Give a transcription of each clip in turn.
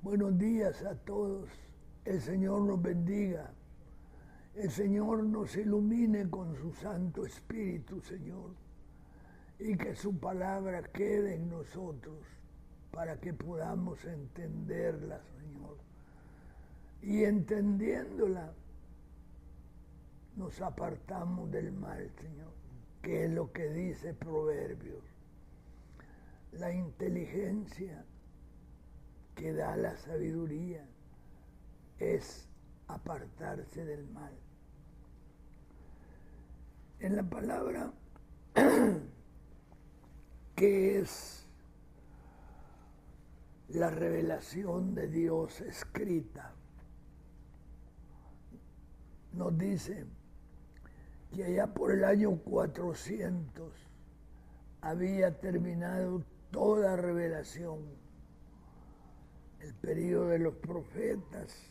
Buenos días a todos. El Señor nos bendiga. El Señor nos ilumine con su Santo Espíritu, Señor. Y que su palabra quede en nosotros para que podamos entenderla, Señor. Y entendiéndola, nos apartamos del mal, Señor, que es lo que dice Proverbios. La inteligencia que da la sabiduría es apartarse del mal. En la palabra que es la revelación de Dios escrita, nos dice que allá por el año 400 había terminado toda revelación. El periodo de los profetas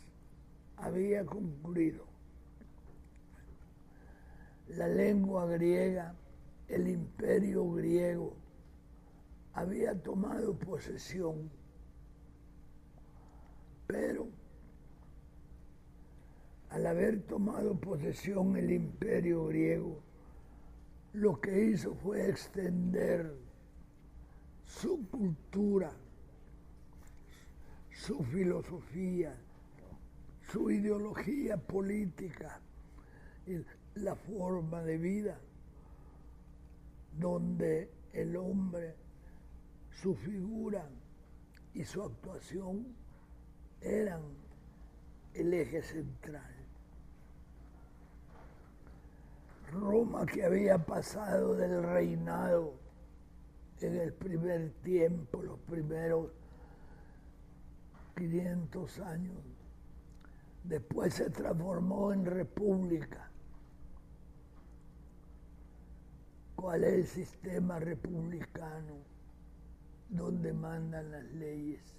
había concluido. La lengua griega, el imperio griego, había tomado posesión, pero al haber tomado posesión el imperio griego, lo que hizo fue extender su cultura, su filosofía, su ideología política y la forma de vida, donde el hombre, su figura y su actuación eran el eje central. Roma, que había pasado del reinado en el primer tiempo, los primeros 500 años, después se transformó en república. ¿Cuál es el sistema republicano? Donde mandan las leyes.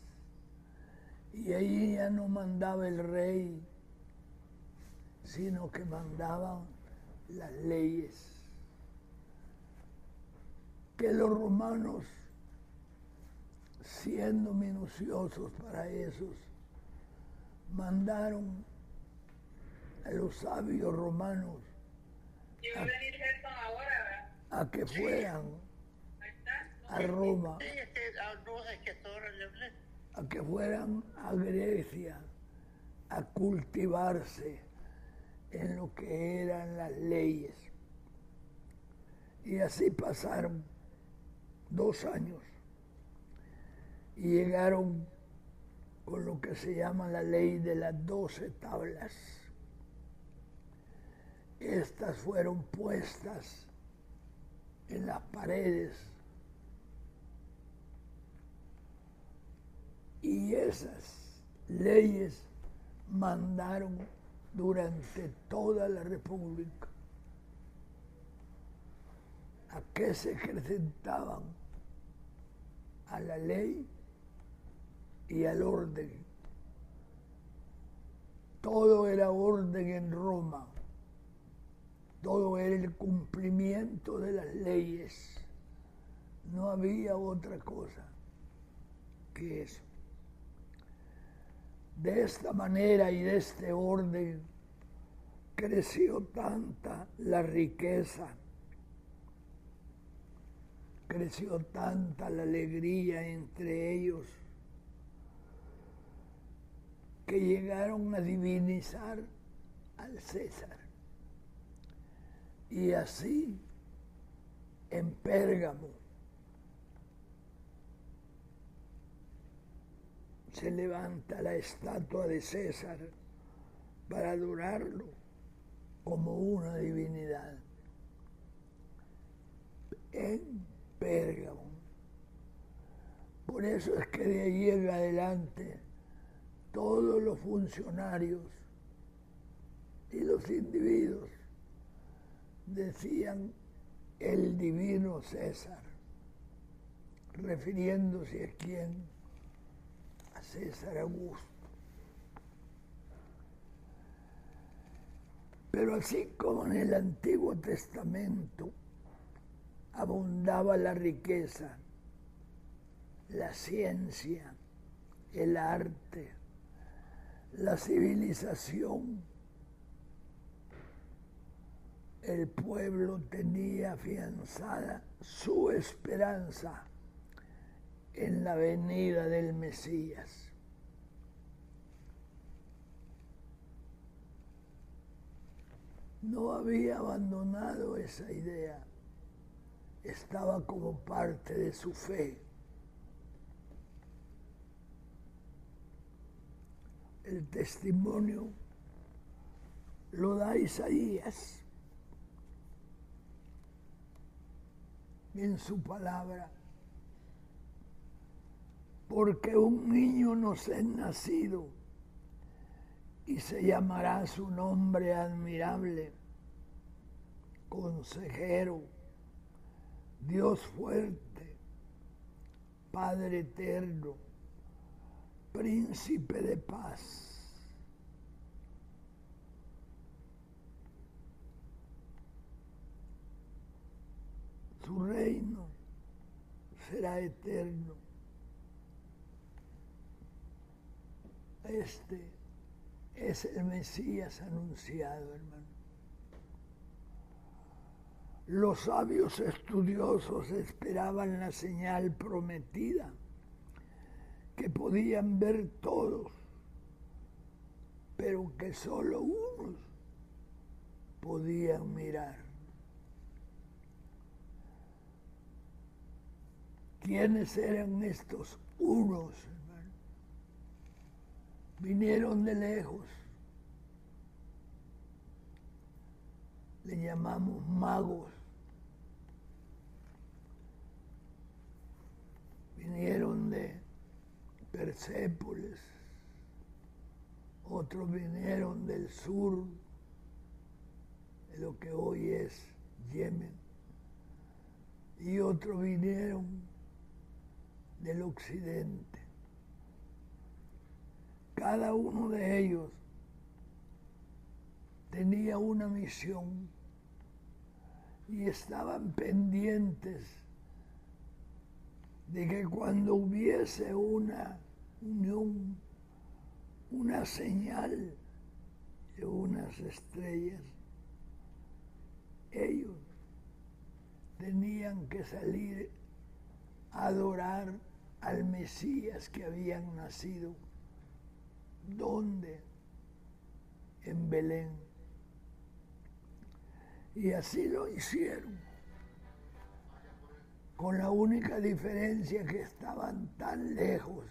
Y ahí ya no mandaba el rey, sino que mandaban las leyes. Que los romanos, siendo minuciosos para esos, mandaron a los sabios romanos a que fueran a Roma, a que fueran a Grecia a cultivarse en lo que eran las leyes. Y así pasaron 2 años y llegaron con lo que se llama la ley de las 12 tablas. Estas fueron puestas en las paredes y esas leyes mandaron durante toda la República. ¿A qué se acrecentaban? A la ley y al orden. Todo era orden en Roma. Todo era el cumplimiento de las leyes. No había otra cosa que eso. De esta manera y de este orden creció tanta la riqueza, creció tanta la alegría entre ellos, que llegaron a divinizar al César. Y así, en Pérgamo, se levanta la estatua de César para adorarlo como una divinidad. En Pérgamo. Por eso es que de ahí en adelante todos los funcionarios y los individuos decían el divino César, refiriéndose a quién, a César Augusto. Pero así como en el Antiguo Testamento abundaba la riqueza, la ciencia, el arte, la civilización. El pueblo tenía afianzada su esperanza en la venida del Mesías. No había abandonado esa idea, estaba como parte de su fe. El testimonio lo da Isaías en su palabra. Porque un niño nos es nacido y se llamará su nombre admirable, consejero, Dios fuerte, Padre eterno, príncipe de paz. Su reino será eterno. Este es el Mesías anunciado, hermano. Los sabios estudiosos esperaban la señal prometida que podían ver todos, pero que solo unos podían mirar. ¿Quiénes eran estos unos, hermano? Vinieron de lejos. Le llamamos magos. Vinieron de Persépolis, otros vinieron del sur, de lo que hoy es Yemen, y otros vinieron del occidente. Cada uno de ellos tenía una misión y estaban pendientes de que cuando hubiese una unión, una señal de unas estrellas, ellos tenían que salir a adorar al Mesías que habían nacido. ¿Dónde? En Belén. Y así lo hicieron, con la única diferencia que estaban tan lejos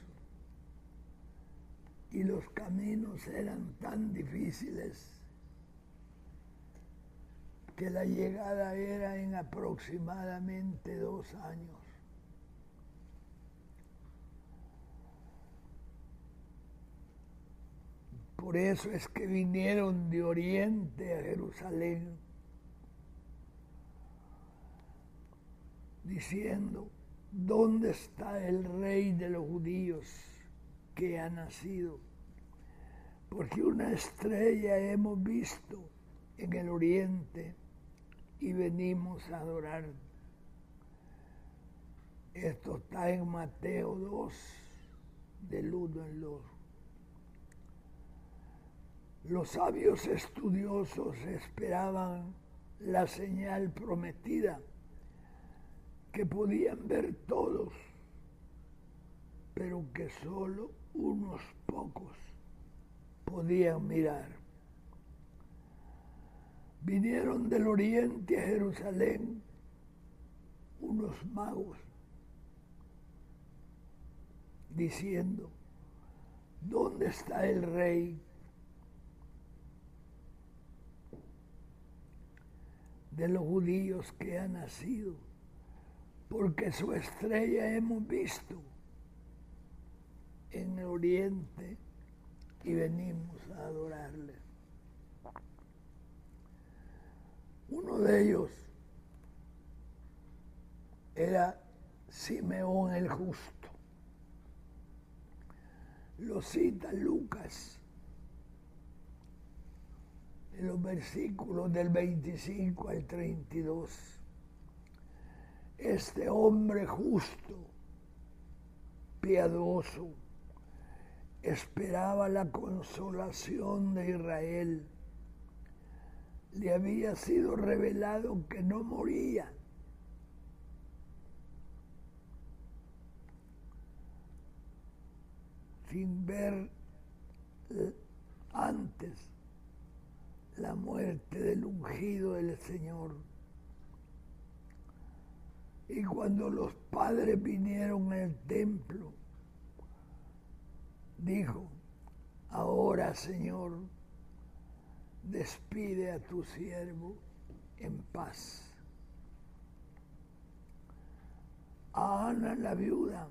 y los caminos eran tan difíciles que la llegada era en aproximadamente 2 años. Por eso es que vinieron de Oriente a Jerusalén, diciendo, ¿dónde está el rey de los judíos que ha nacido? Porque una estrella hemos visto en el oriente y venimos a adorar. Esto está en Mateo 2, del 1 al 2. Los sabios estudiosos esperaban la señal prometida que podían ver todos, pero que solo unos pocos podían mirar. Vinieron del oriente a Jerusalén unos magos diciendo, ¿dónde está el rey de los judíos que ha nacido? Porque su estrella hemos visto en el oriente y venimos a adorarle. Uno de ellos era Simeón el Justo. Lo cita Lucas en los versículos del 25 al 32. Este hombre justo, piadoso, esperaba la consolación de Israel. Le había sido revelado que no moría. Sin ver antes la muerte del ungido del Señor. Y cuando los padres vinieron al templo, dijo: ahora, Señor, despide a tu siervo en paz. A Ana, la viuda,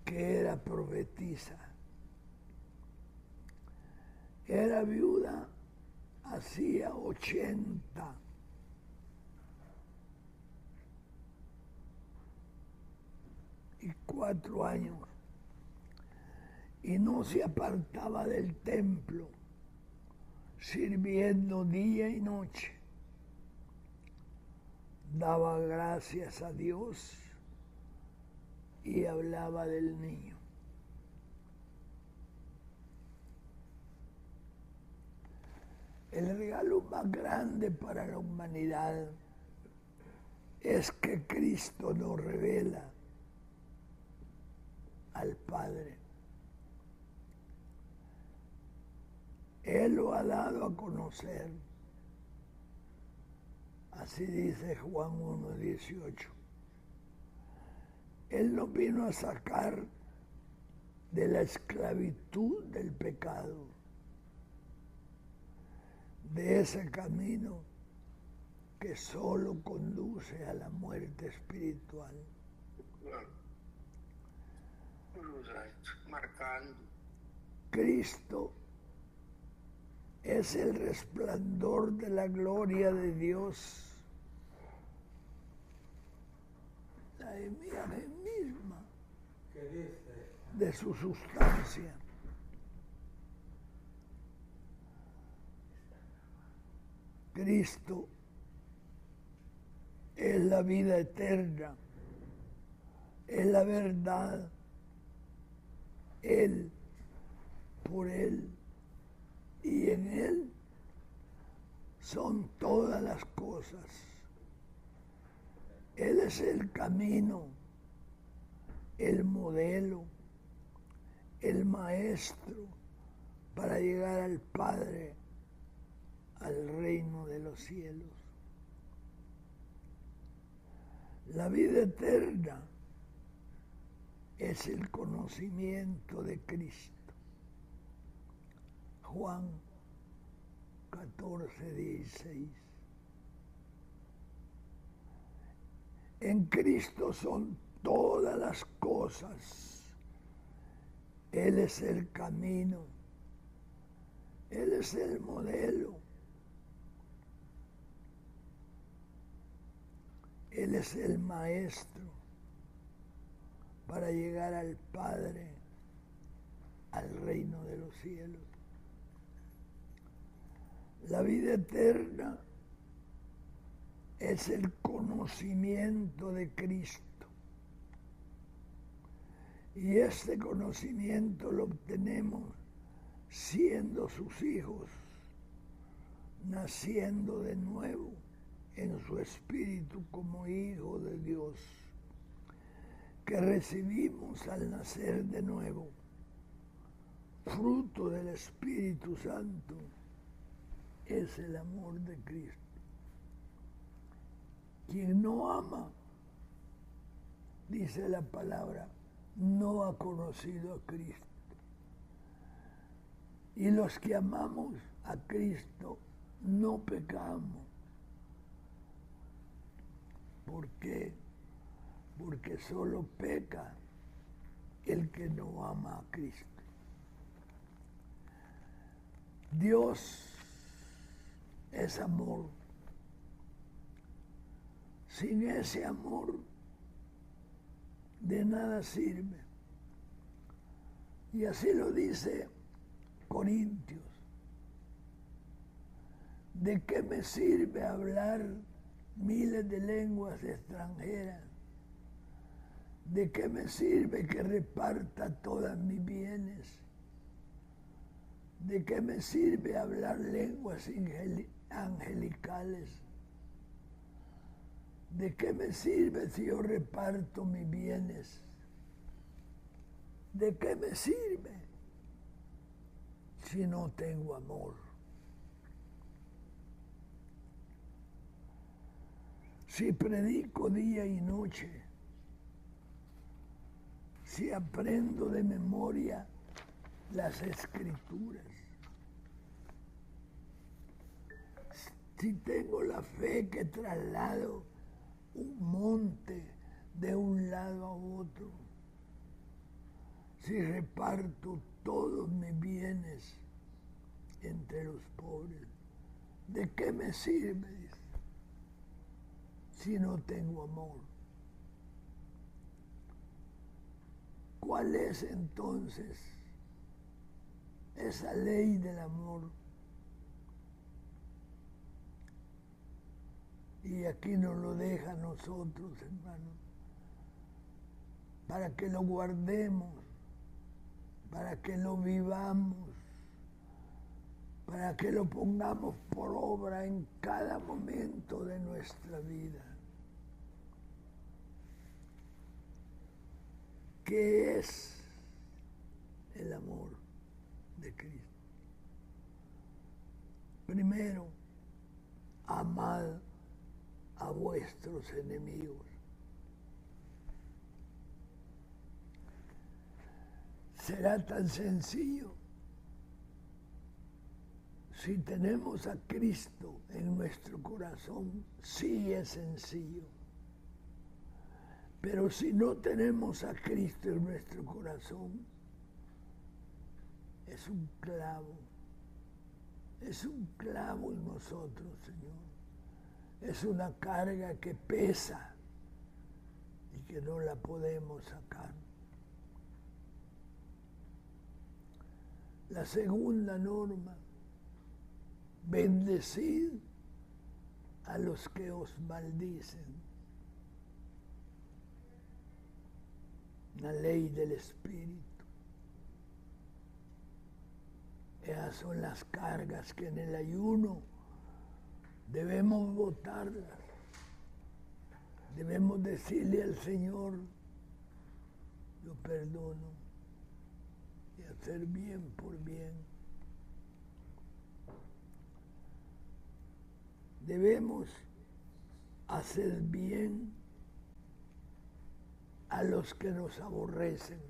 que era profetisa, era viuda hacía 84 años y no se apartaba del templo, sirviendo día y noche. Daba gracias a Dios y hablaba del niño. El regalo más grande para la humanidad es que Cristo nos revela al Padre. Él lo ha dado a conocer. Así dice Juan 1:18. Él nos vino a sacar de la esclavitud del pecado, de ese camino que solo conduce a la muerte espiritual. Cristo es el resplandor de la gloria de Dios, la imagen misma de su sustancia. Cristo es la vida eterna, es la verdad. Él, por Él y en Él son todas las cosas. Él es el camino, el modelo, el maestro para llegar al Padre, al reino de los cielos. La vida eterna es el conocimiento de Cristo. Juan 14:16. En Cristo son todas las cosas. Él es el camino. Él es el modelo. Él es el maestro para llegar al Padre, al reino de los cielos. La vida eterna es el conocimiento de Cristo. Y este conocimiento lo obtenemos siendo sus hijos, naciendo de nuevo en su espíritu como hijo de Dios, que recibimos al nacer de nuevo, fruto del Espíritu Santo, es el amor de Cristo. Quien no ama, dice la palabra, no ha conocido a Cristo. Y los que amamos a Cristo no pecamos. ¿Por qué? Porque solo peca el que no ama a Cristo. Dios es amor. Sin ese amor, de nada sirve. Y así lo dice Corintios. ¿De qué me sirve hablar miles de lenguas extranjeras? ¿De qué me sirve que reparta todas mis bienes ¿De qué me sirve hablar lenguas angelicales? ¿De qué me sirve si yo reparto mis bienes? ¿De qué me sirve si no tengo amor? Si predico día y noche, si aprendo de memoria las escrituras, si tengo la fe que traslado un monte de un lado a otro, si reparto todos mis bienes entre los pobres, ¿de qué me sirve si no tengo amor? ¿Cuál es entonces esa ley del amor? Y aquí nos lo deja a nosotros, hermanos, para que lo guardemos, para que lo vivamos, para que lo pongamos por obra en cada momento de nuestra vida. ¿Qué es el amor de Cristo? Primero, amad a vuestros enemigos. ¿Será tan sencillo? Si tenemos a Cristo en nuestro corazón, sí es sencillo. Pero si no tenemos a Cristo en nuestro corazón, es un clavo en nosotros, Señor. Es una carga que pesa y que no la podemos sacar. La segunda norma, bendecid a los que os maldicen. La ley del Espíritu. Esas son las cargas que en el ayuno debemos botarlas. Debemos decirle al Señor, yo perdono, y hacer bien por bien. Debemos hacer bien a los que nos aborrecen.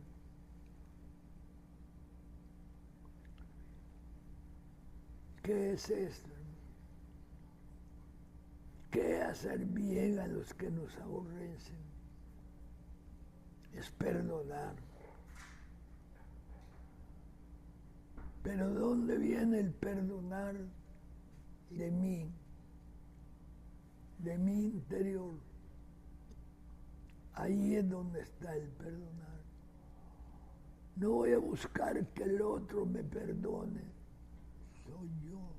¿Qué es esto? ¿Qué hacer bien a los que nos aborrecen? Es perdonar. Pero ¿dónde viene el perdonar? De mí interior. Ahí es donde está el perdonar. No voy a buscar que el otro me perdone. Soy yo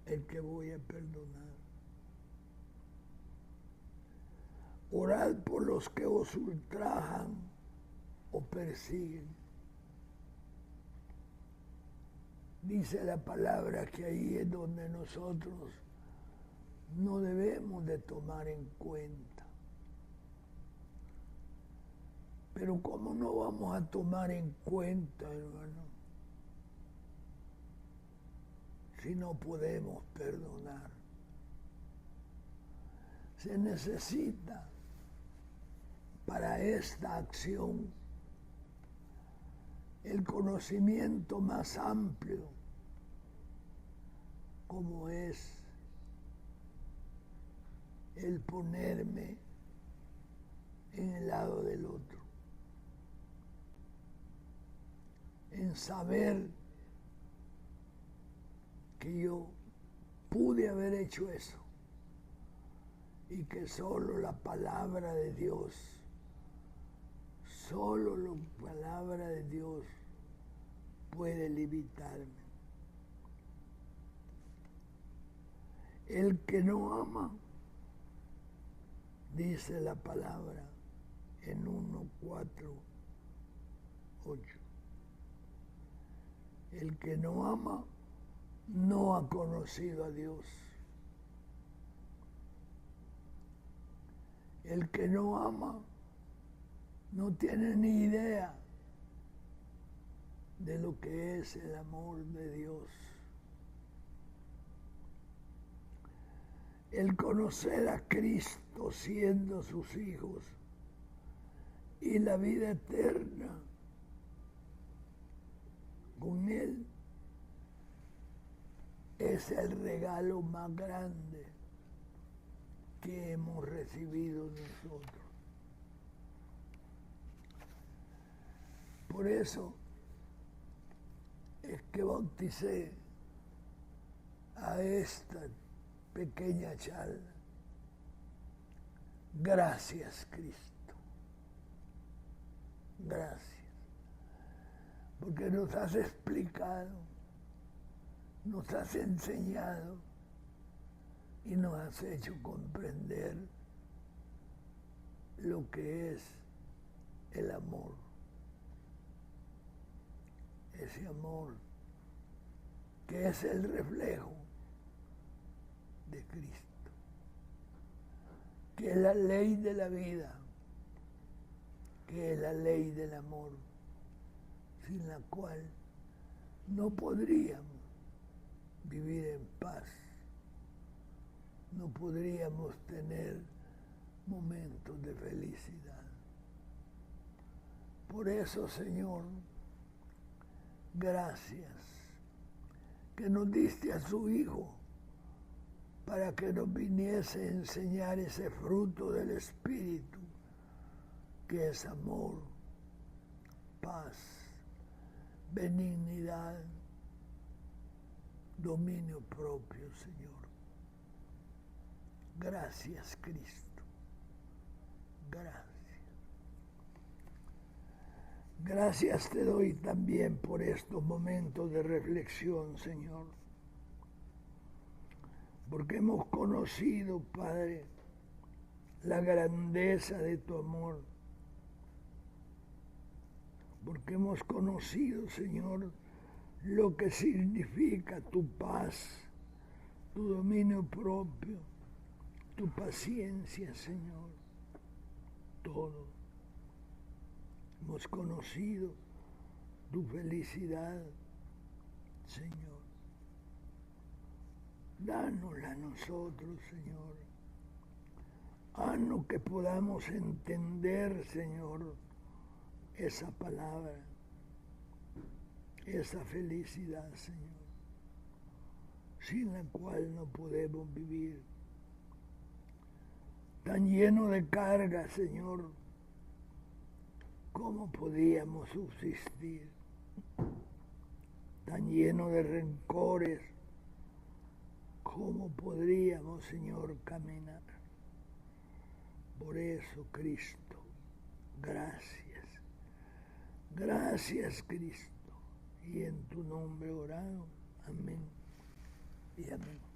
el que voy a perdonar. Orad por los que os ultrajan o persiguen. Dice la palabra que ahí es donde nosotros no debemos de tomar en cuenta. Pero ¿cómo no vamos a tomar en cuenta, hermano? Si no podemos perdonar. Se necesita para esta acción el conocimiento más amplio, como es el ponerme en el lado del otro, en saber que yo pude haber hecho eso y que solo la palabra de Dios, solo la palabra de Dios puede limitarme. El que no ama, dice la palabra en 1:4-8, El que no ama no ha conocido a Dios. El que no ama no tiene ni idea de lo que es el amor de Dios. El conocer a Cristo siendo sus hijos y la vida eterna con Él es el regalo más grande que hemos recibido nosotros. Por eso es que bauticé a esta pequeña charla. Gracias, Cristo. Gracias. Porque nos has explicado, nos has enseñado y nos has hecho comprender lo que es el amor. Ese amor que es el reflejo de Cristo, que es la ley de la vida, que es la ley del amor, sin la cual no podríamos vivir en paz, no podríamos tener momentos de felicidad. Por eso, Señor, gracias que nos diste a su Hijo para que nos viniese a enseñar ese fruto del Espíritu, que es amor, paz, benignidad, dominio propio, Señor. Gracias, Cristo. Gracias. Gracias te doy también por estos momentos de reflexión, Señor. Porque hemos conocido, Padre, la grandeza de tu amor. Porque hemos conocido, Señor, lo que significa tu paz, tu dominio propio, tu paciencia, Señor. Todo. Hemos conocido tu felicidad, Señor. Dánosla a nosotros, Señor. Haznos que podamos entender, Señor, esa palabra, esa felicidad, Señor, sin la cual no podemos vivir. Tan lleno de carga, Señor, ¿cómo podíamos subsistir? Tan lleno de rencores, ¿cómo podríamos, Señor, caminar? Por eso, Cristo, gracias. Gracias, Cristo. Y en tu nombre orado. Amén y amén.